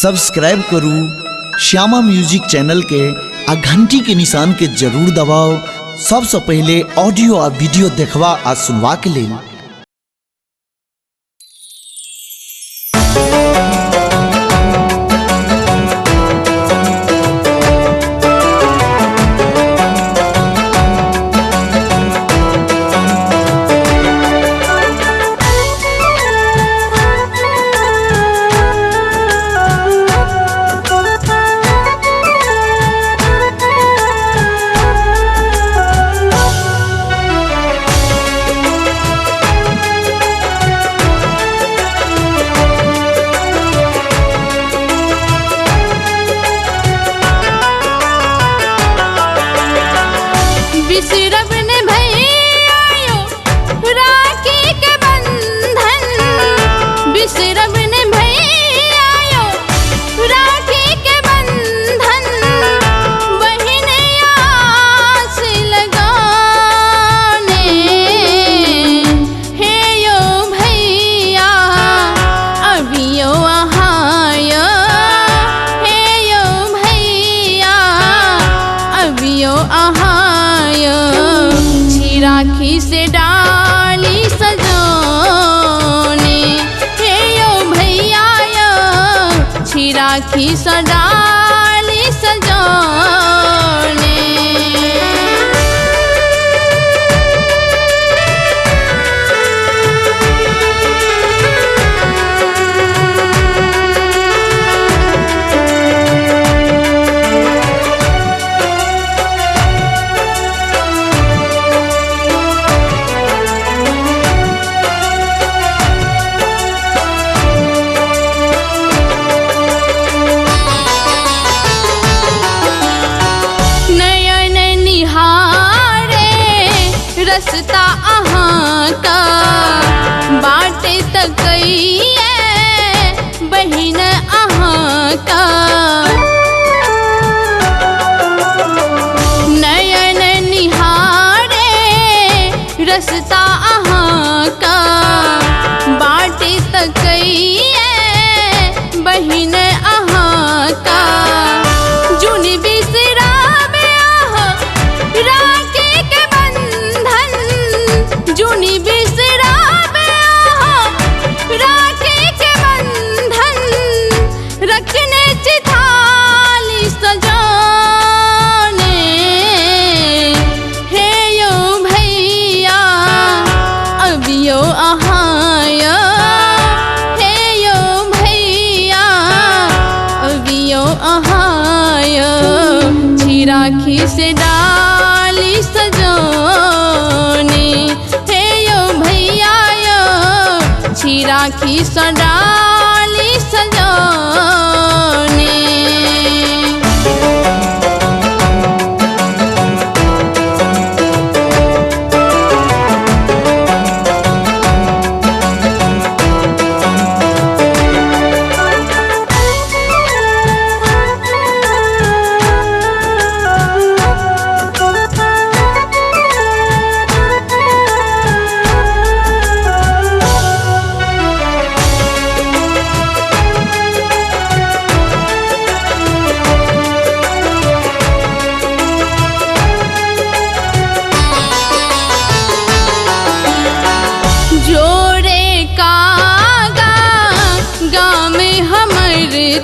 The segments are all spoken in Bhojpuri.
सब्सक्राइब करू श्यामा म्यूजिक चैनल के आ घंटी के निशान के जरूर दबाओ सबसे पहले ऑडियो आ वीडियो देखवा आ सुनवा के लिए। राखी से डाली सजोने हे यो भैया यो छी राखी से डाली सजोने। रस्ता अहाँ का बाटे तकैये बहिन अहाँ का नयन निहारे रस्ता अहाँ का बाटे तकैये बहिन अहाँ का जुन बिसराबे राखी के जुनी बिसराबे राखी के बंधन रखने चिथाली सजाने हे यो भैया अब यो अहाया हे यो भैया अब यो अहाया छी राखी से डाली सजाने छी राखी से डाली सजोने।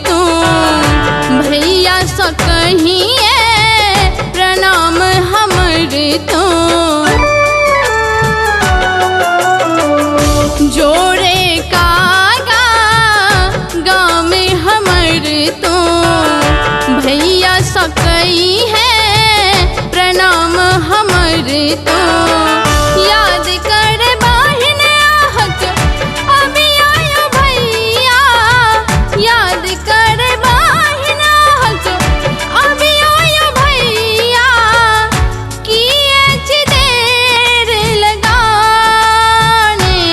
तो भैया से कहिए प्रणाम हमर तो जोड़े कागा गाँव में हमर तो भैया से कहिए प्रणाम हमर तो याद कर बहिन आहक अभी आयो भैया याद कर बहिन आहक अभी आयो भैया किए छी देर लगाने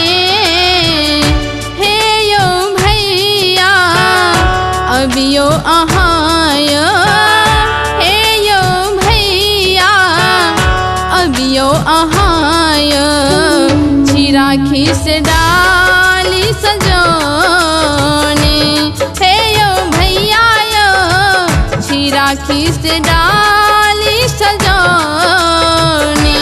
हे यो भैया अभी यो अहाया हे यो भैया अभी यो अहाया छी राखी से डाली सजोने हे यो भैया खीस डाली सजाने।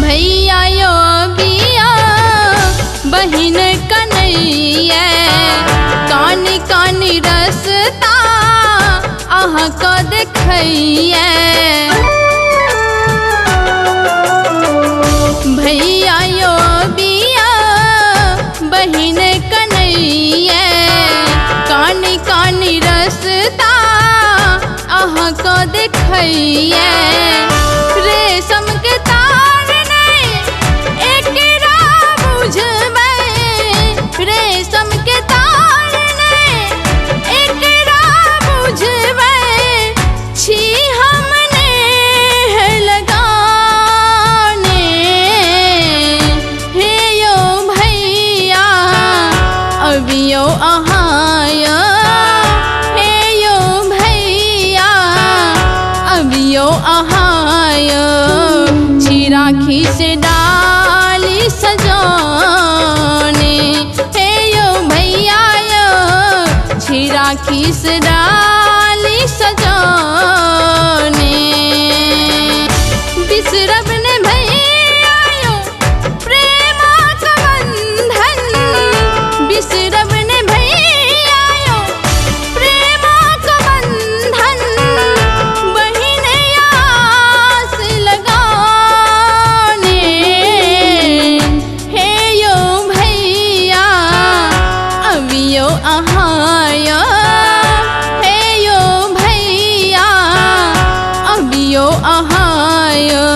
भैया यो बिया बहिन कन्हैया कानी कानी रसता अहाँ को देखैया। भैया यो बिया बहिन कन्हैया कानी कानी रसता अहाँ को देखैया। रेशम के तार नहीं एकरा बुझबै, रेशम के तार नहीं एकरा बुझबै, छी हमने लगाने। हे यो भैया अबियो अहाँ यो, हे यो भैया अबियो अहाँ यो, चिरा खीस डाली सजाने। हे यो भैया यो चिरा खीस डाली सजाने। बिसरब ने भैया यो प्रेमा का बंधन, बिसरब ने भैया यो प्रेमा का बंधन, बहिन आस लगाने। हे यो भैया अबियो अहाँ यो, हे यो भैया अबियो अहाँ यो,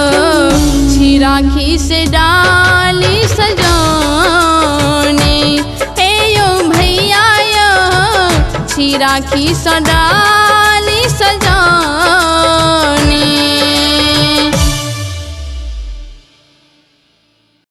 चिरा खीस डाली सजाने। हे यो भैया यो चिरा खीस डाली सजाने।